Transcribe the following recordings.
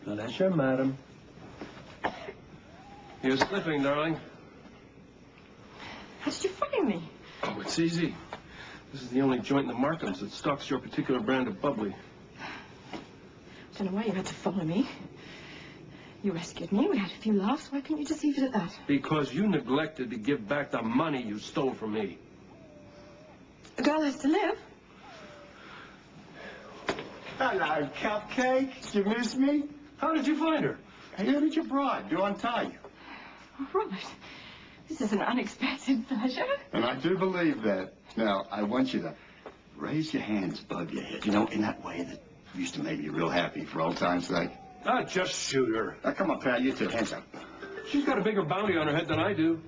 Alicia, madam. You're slipping, darling. How did you find me? Oh, it's easy. This is the only joint in the Markhams that stocks your particular brand of bubbly. I don't know why you had to follow me. You rescued me, we had a few laughs. Why couldn't you just leave it at that? Because you neglected to give back the money you stole from me. A girl has to live. Hello, Cupcake. Did you miss me? How did you find her? Who did you bribe to untie you? Oh, Robert, this is an unexpected pleasure. And I do believe that. Now, I want you to raise your hands above your head. You know, in that way that used to make me real happy for old time's sake. Ah, just shoot her. Now, come on, pal. You two, hands up. She's got a bigger bounty on her head than I do.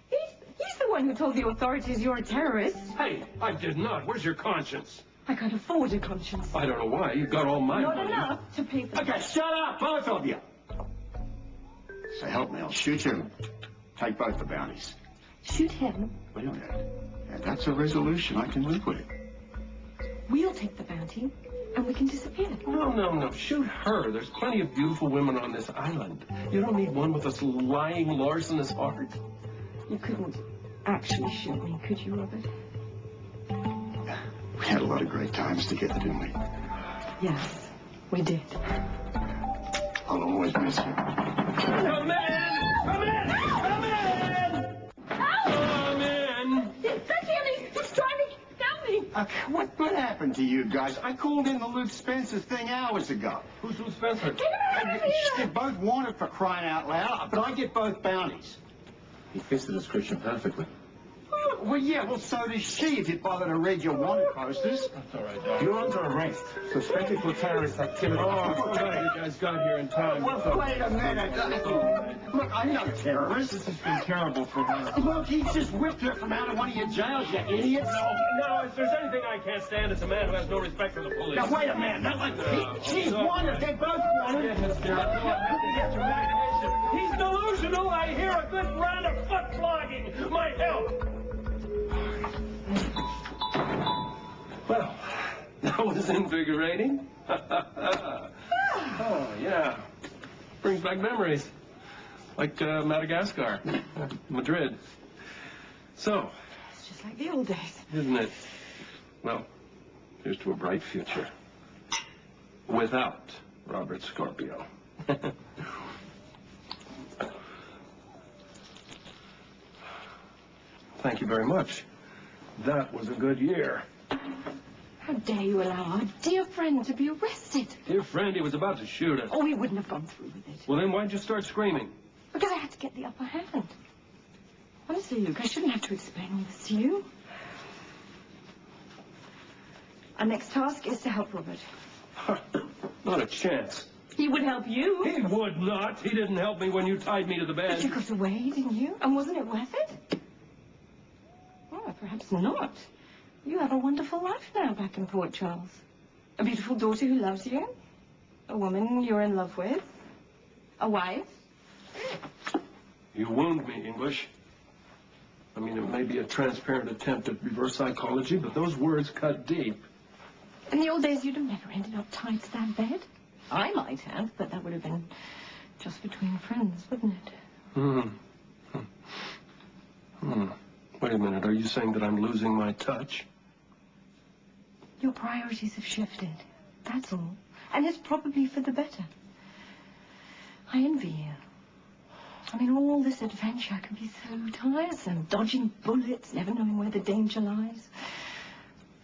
He's the one who told the authorities you're a terrorist. Hey, I did not. Where's your conscience? I can't afford a conscience. I don't know why. You got all my Not money. enough to pay for... Okay, shut up, both of you. So help me, I'll shoot you. Take both the bounties. Shoot him. Wait a minute. Yeah, that's a resolution. I can live with it. We'll take the bounty, and we can disappear. No. Shoot her. There's plenty of beautiful women on this island. You don't need one with a lying, larcenous heart. You couldn't actually shoot me, could you, Robert? We had a lot of great times together, didn't we? Yes, we did. I'll always miss you. Come in! Come in! Come in! Come in! He's trying to help me. What happened to you guys? I called in the Luke Spencer thing hours ago. Who's Luke Spencer? They're both wanted for crying out loud, but I get both bounties. He fits the description perfectly. Well, yeah, well, so does she, if you bother to read your wanted posters. That's all right, darling. You're under arrest, suspected for terrorist activity. Oh, so glad you guys got here in time. Well, wait a minute. Look, I'm no terrorist. This has been terrible for her. Look, he just whipped her from out of one of your jails, you idiots. No, if there's anything I can't stand, it's a man who has no respect for the police. Now, wait a minute. She's wanted. They both wanted. Yeah, Miss Garrett, get your imagination. He's delusional. I hear a good round of foot flogging might help. Well, that was invigorating. Oh, yeah. Brings back memories. Like Madagascar, Madrid. So. It's just like the old days. Isn't it? Well, here's to a bright future. Without Robert Scorpio. Thank you very much. That was a good year. How dare you allow our dear friend to be arrested? Dear friend, he was about to shoot us. Oh, we wouldn't have gone through with it. Well, then why'd you start screaming? Because I had to get the upper hand. Honestly, Luke, I shouldn't have to explain all this to you. Our next task is to help Robert. Not a chance. He would help you. He would not. He didn't help me when you tied me to the bed. But you got away, didn't you? And wasn't it worth it? Oh, perhaps not. You have a wonderful life now back in Port Charles. A beautiful daughter who loves you. A woman you're in love with. A wife. You wound me, English. I mean, it may be a transparent attempt at reverse psychology, but those words cut deep. In the old days, you'd have never ended up tied to that bed. I might have, but that would have been just between friends, wouldn't it? Wait a minute. Are you saying that I'm losing my touch? Your priorities have shifted. That's all. And it's probably for the better. I envy you. I mean, all this adventure can be so tiresome. Dodging bullets, never knowing where the danger lies.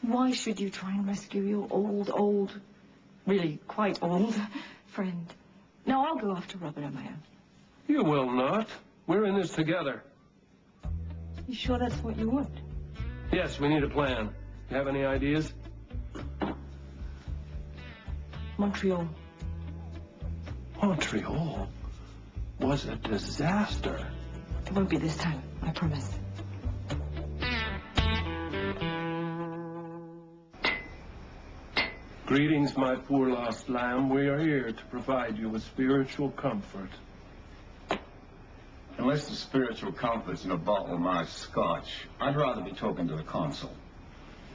Why should you try and rescue your old, really quite old friend? No, I'll go after Robert on my own. You will not. We're in this together. You sure that's what you want? Yes, we need a plan. You have any ideas? Montreal. Montreal was a disaster. It won't be this time, I promise. Greetings, my poor lost lamb. We are here to provide you with spiritual comfort. Unless the spiritual comfort's in a bottle of my scotch, I'd rather be talking to the consul.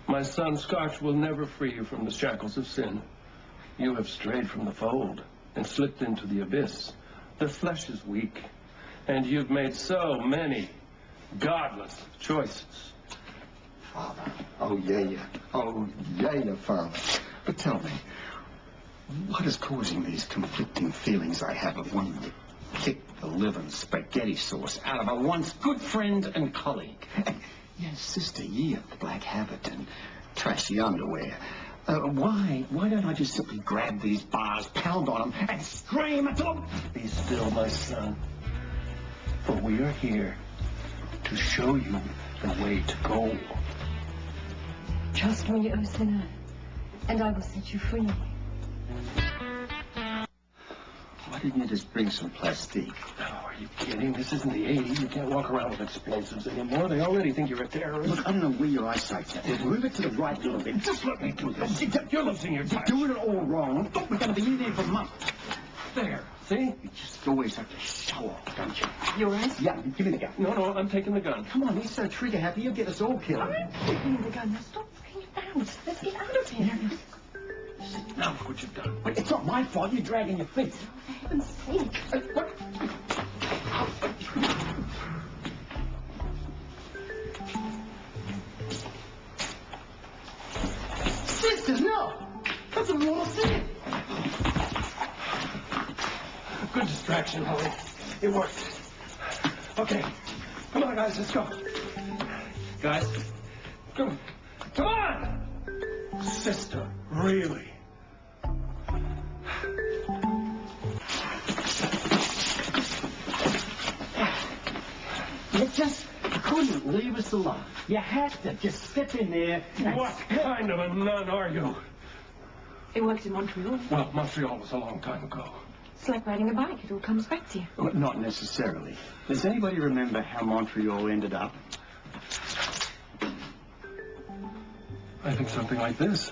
My son, Scotch will never free you from the shackles of sin. You have strayed from the fold. and slipped into the abyss. Their flesh is weak, and you've made so many godless choices. Father. Oh, yeah. Oh, yeah, Father. But tell me, what is causing these conflicting feelings I have of wanting to kick the living spaghetti sauce out of a once good friend and colleague? Yes, sister, ye of the black habit and trashy underwear. Why don't I just simply grab these bars, pound on them, and scream until them... Be still, my son, for we are here to show you the way to go. Trust me, O sinner, and I will set you free. Why didn't you just bring some plastique? Oh, are you kidding? This isn't the 80s. You can't walk around with explosives anymore. They already think you're a terrorist. Look, I don't know where your eyesight's at. Move it to the right a little bit. Just let me do this. You're losing your touch. You're doing it all wrong. Thought we're going to be in there for months. There, see? You just always have to show off, don't you? Yours? Yeah, give me the gun. No, I'm taking the gun. Come on, he's so trigger happy, you'll get us all killed. I'm taking the gun. Now stop fucking about. Let's get out of here. Now look what you've done. Wait, it's not my fault. You're dragging your feet. For heaven's sake. What? Sisters, no! That's a mortal sin! Good distraction, Holly. It worked. Okay. Come on, guys, let's go. Guys, come on! Sister, really? You just couldn't leave us alone. You had to just step in there and... What kind of a nun are you? It worked in Montreal. Well, Montreal was a long time ago. It's like riding a bike. It all comes back to you. Well, not necessarily. Does anybody remember how Montreal ended up? I think something like this.